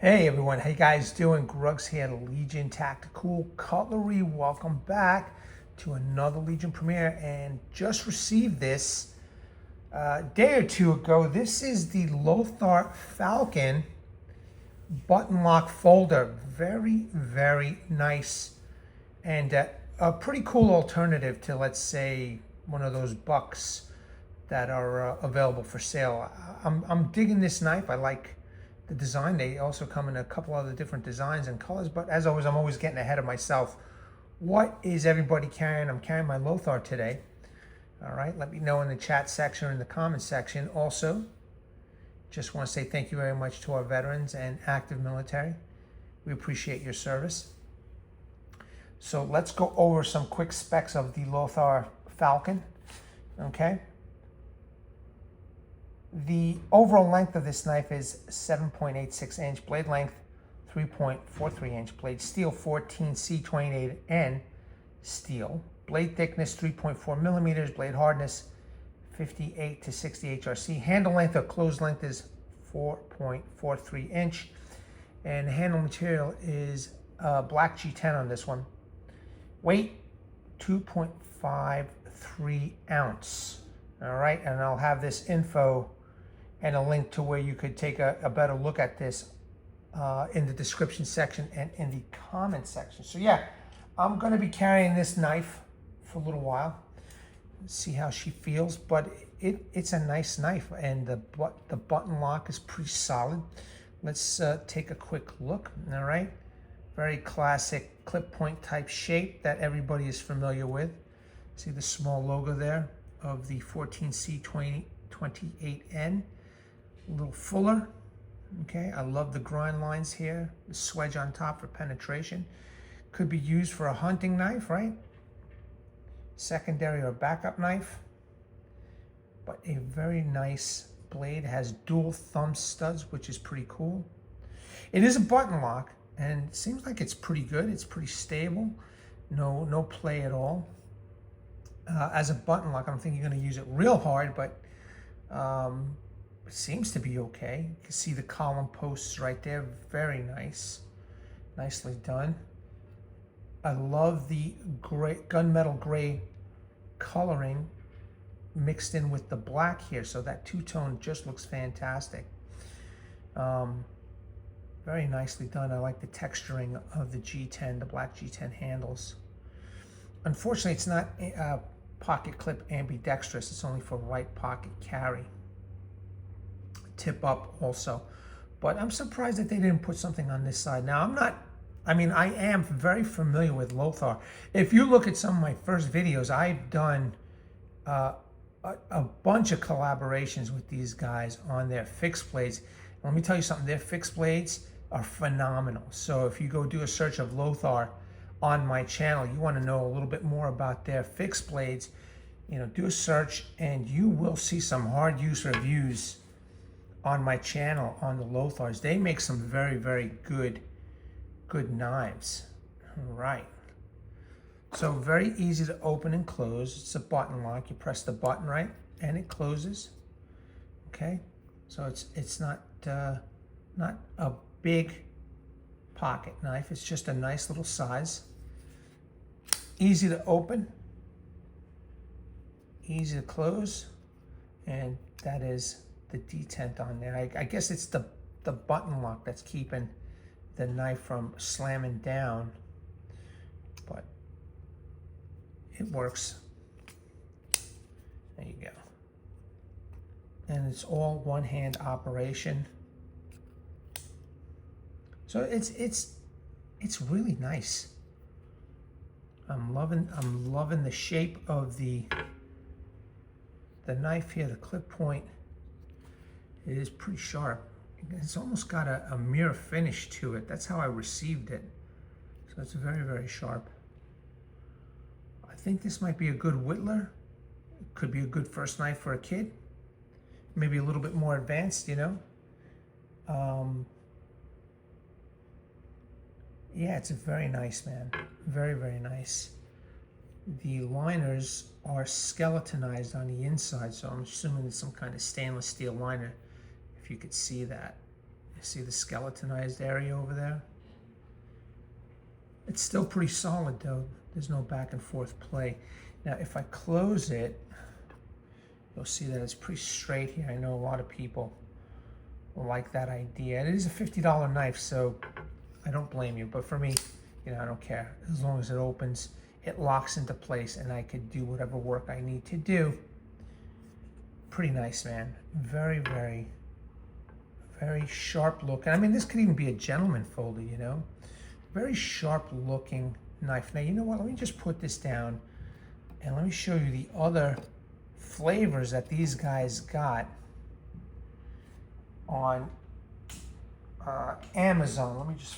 Hey everyone, how you guys doing? Grugs here at Legion Tactical Cutlery. Welcome back to another Legion premiere, and just received this a day or two ago. This is the Lothar Falcon button lock folder. Very, very nice, and a pretty cool alternative to, let's say, one of those bucks that are available for sale. I'm digging this knife. I like the design. They also come in a couple other different designs and colors, but as always, I'm always getting ahead of myself. What is everybody carrying? I'm carrying my Lothar today. All right, let me know in the chat section or in the comment section. Also, just want to say thank you very much to our veterans and active military. We appreciate your service. So let's go over some quick specs of the Lothar Falcon. Okay. The overall length of this knife is 7.86 inch, blade length 3.43 inch, blade steel 14C28N steel, blade thickness 3.4 millimeters, blade hardness 58 to 60 HRC, handle length or closed length is 4.43 inch, and handle material is black G10 on this one. Weight 2.53 ounce. All right, and I'll have this info and a link to where you could take a better look at this in the description section and in the comment section. So yeah, I'm going to be carrying this knife for a little while. See how she feels, but it's a nice knife, and the button lock is pretty solid. Let's take a quick look. All right, very classic clip point type shape that everybody is familiar with. See the small logo there of the 14C28N. A little fuller. Okay, I love the grind lines here. The swedge on top for penetration. Could be used for a hunting knife, right? Secondary or backup knife. But a very nice blade. It has dual thumb studs, which is pretty cool. It is a button lock, and it seems like it's pretty good. It's pretty stable. No play at all. As a button lock, I don't think you're going to use it real hard, but it seems to be okay. You can see the column posts right there. Very nice. Nicely done. I love the gray, gunmetal gray coloring mixed in with the black here, so that two-tone just looks fantastic. Very nicely done. I like the texturing of the G10, the black G10 handles. Unfortunately, it's not pocket clip ambidextrous. It's only for right pocket carry. Tip up also. But I'm surprised that they didn't put something on this side. Now, I am very familiar with Lothar. If you look at some of my first videos, I've done a bunch of collaborations with these guys on their fixed blades. Let me tell you something, their fixed blades are phenomenal. So if you go do a search of Lothar on my channel, you want to know a little bit more about their fixed blades, do a search and you will see some hard use reviews on my channel on the Lothars. They make some very, very good knives. All right. So very easy to open and close. It's a button lock. You press the button, right, and it closes. Okay. So it's not a big pocket knife. It's just a nice little size. Easy to open, easy to close, and that is the detent on there. I guess it's the button lock that's keeping the knife from slamming down, but it works. There you go. And it's all one-hand operation. So it's really nice. I'm loving the shape of the knife here. The clip point, it is pretty sharp. It's almost got a mirror finish to it. That's how I received it. So it's very, very sharp. I think this might be a good whittler. It could be a good first knife for a kid. Maybe a little bit more advanced, Yeah, it's very nice, man. Very, very nice. The liners are skeletonized on the inside, so I'm assuming it's some kind of stainless steel liner, if you could see that. You see the skeletonized area over there? It's still pretty solid though. There's no back and forth play. Now if I close it, you'll see that it's pretty straight here. I know a lot of people will like that idea. It is a $50 knife, so I don't blame you. But for me, you know, I don't care. As long as it opens, it locks into place and I could do whatever work I need to do. Pretty nice, man. Very, very, very sharp looking. I mean, this could even be a gentleman folder, you know. Very sharp looking knife. Now, you know what? Let me just put this down and let me show you the other flavors that these guys got on Amazon. Let me just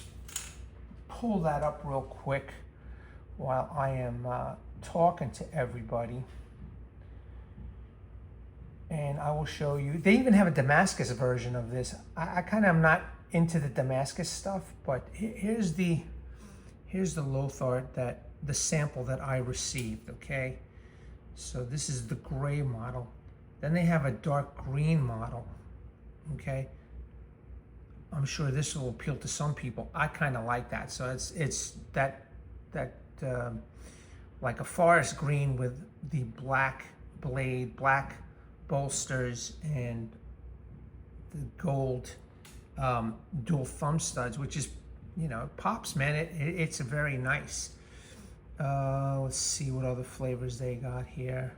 pull that up real quick while I am talking to everybody. And I will show you. They even have a Damascus version of this. I kind of am not into the Damascus stuff, but here's the Lothar, the sample that I received, okay? So this is the gray model. Then they have a dark green model, okay? I'm sure this will appeal to some people. I kind of like that. So it's that like a forest green with the black blade, black bolsters, and the gold dual thumb studs, which is, you know, it pops, man. It's a very nice. Let's see what other flavors they got here.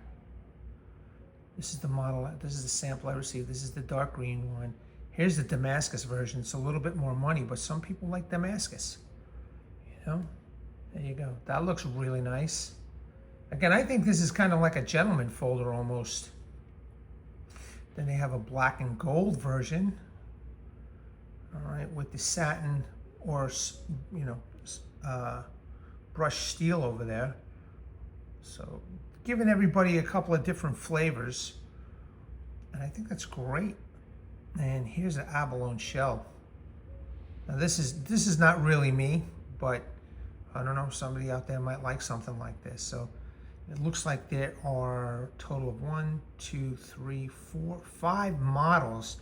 This is the model. This is the sample I received. This is the dark green one. Here's the Damascus version. It's a little bit more money, but some people like Damascus. You know, there you go. That looks really nice. Again, I think this is kind of like a gentleman folder almost. Then they have a black and gold version. All right, with the satin or, you know, brushed steel over there. So giving everybody a couple of different flavors. And I think that's great. And here's an abalone shell. Now this is not really me, but I don't know, somebody out there might like something like this. So it looks like there are a total of 1, 2, 3, 4, 5 models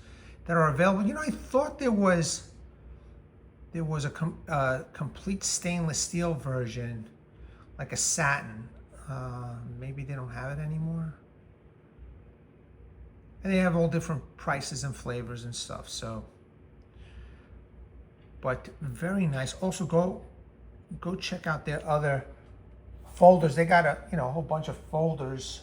that are available. You know, I thought there was a complete stainless steel version, like a satin. Maybe they don't have it anymore. And they have all different prices and flavors and stuff. So, but very nice. Also, go check out their other folders. They got a whole bunch of folders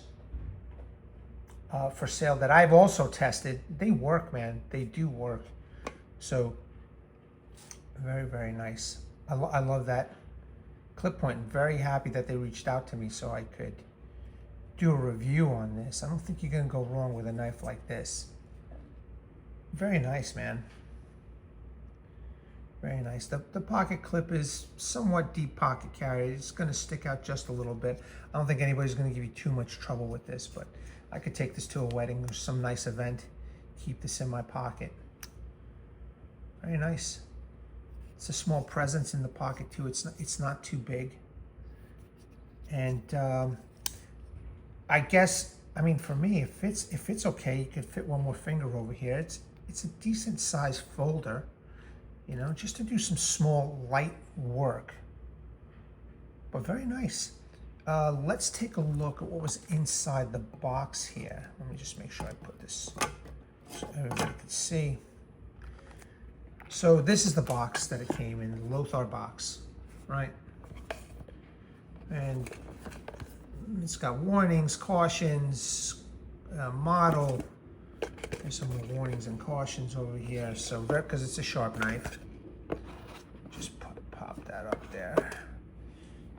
for sale that I've also tested. They work, man. They do work. So very, very nice. I love that clip point. Very happy that they reached out to me so I could do a review on this. I don't think you're gonna go wrong with a knife like this. Very nice, man. Very nice. The pocket clip is somewhat deep pocket carry. It's gonna stick out just a little bit. I don't think anybody's gonna give you too much trouble with this, but I could take this to a wedding or some nice event, keep this in my pocket. Very nice. It's a small presence in the pocket too. It's not too big. And I guess, I mean, for me, if it's okay, you could fit one more finger over here. It's a decent size folder, you know, just to do some small light work. But very nice. Let's take a look at what was inside the box here. Let me just make sure I put this so everybody can see. So this is the box that it came in, the Lothar box, right? And it's got warnings, cautions, model. There's some more warnings and cautions over here. So, because it's a sharp knife, just pop that up there.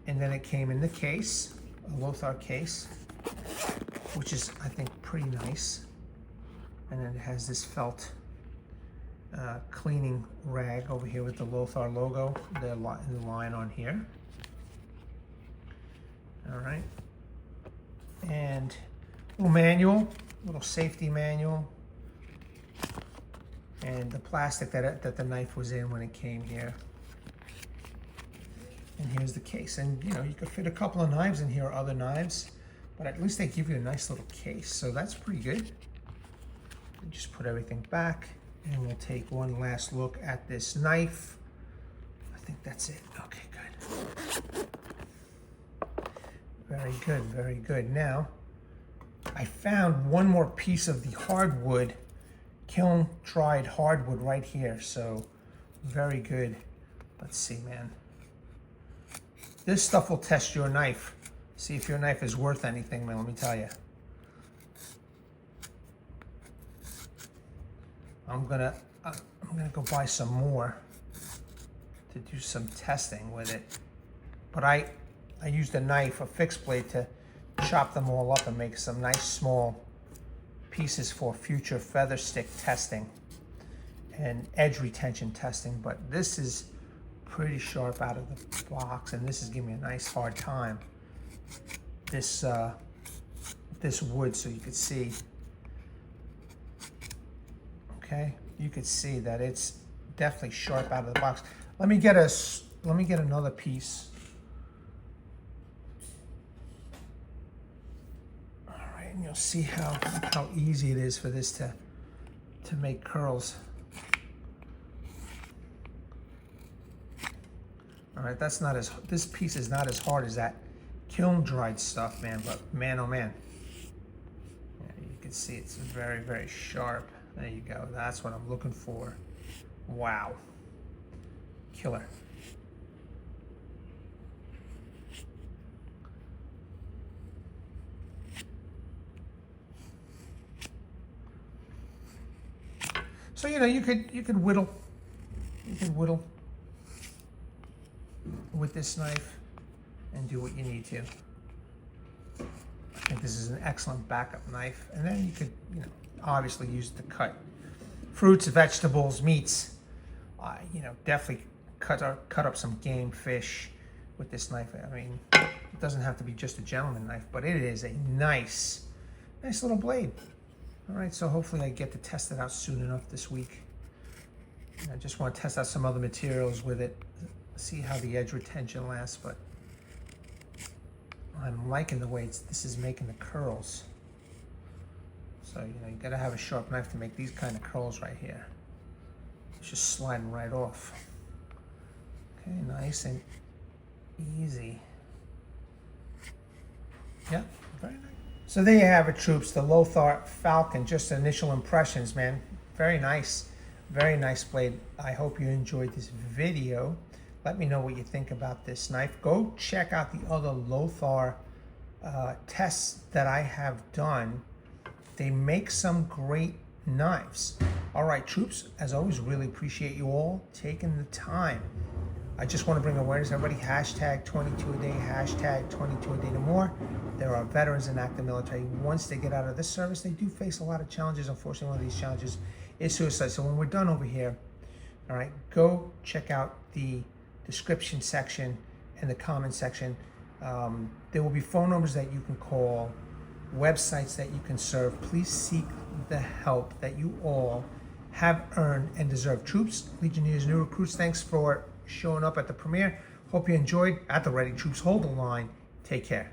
And then it came in the case, a Lothar case, which is, I think, pretty nice. And then it has this felt cleaning rag over here with the Lothar logo, the line on here. All right. And little manual, little safety manual, and the plastic that the knife was in when it came here. And here's the case. And you know, you could fit a couple of knives in here or other knives, but at least they give you a nice little case. So that's pretty good. You just put everything back And we'll take one last look at this knife. I think that's it. Okay, good. Very good, very good. Now, I found one more piece of the hardwood, kiln dried hardwood right here. So, very good. Let's see, man. This stuff will test your knife. See if your knife is worth anything, man, let me tell you. I'm gonna go buy some more to do some testing with it. But I used a knife, a fixed blade, to chop them all up and make some nice small pieces for future feather stick testing and edge retention testing. But this is pretty sharp out of the box, and this is giving me a nice hard time. This wood, so you could see. Okay, you could see that it's definitely sharp out of the box. Let me get another piece. All right, and you'll see how easy it is for this to make curls. All right, this piece is not as hard as that kiln dried stuff, man, but man, oh man. Yeah, you can see it's very, very sharp. There you go, that's what I'm looking for. Wow, killer. So, you know, you could whittle with this knife and do what you need to. I think this is an excellent backup knife. And then you could, you know, obviously use it to cut fruits, vegetables, meats. You know, definitely cut up some game, fish with this knife. I mean, it doesn't have to be just a gentleman knife, but it is a nice little blade. All right, so hopefully I get to test it out soon enough this week. I just want to test out some other materials with it, see how the edge retention lasts, but I'm liking the way this is making the curls. So, you know, you gotta have a sharp knife to make these kind of curls right here. It's just sliding right off. Okay, nice and easy. Yeah, very nice. So there you have it, troops, the Lothar Falcon. Just initial impressions, man. Very nice blade. I hope you enjoyed this video. Let me know what you think about this knife. Go check out the other Lothar tests that I have done. They make some great knives. All right, troops, as always, really appreciate you all taking the time. I just want to bring awareness, everybody, hashtag 22 a day, hashtag 22 a day to more. There are veterans in active military. Once they get out of this service, they do face a lot of challenges. Unfortunately, one of these challenges is suicide. So when we're done over here, all right, go check out the description section and the comment section. There will be phone numbers that you can call, websites that you can serve. Please seek the help that you all have earned and deserve. Troops, Legionnaires, new recruits, thanks for showing up at the premiere. Hope you enjoyed. At the ready, troops, hold the line. Take care.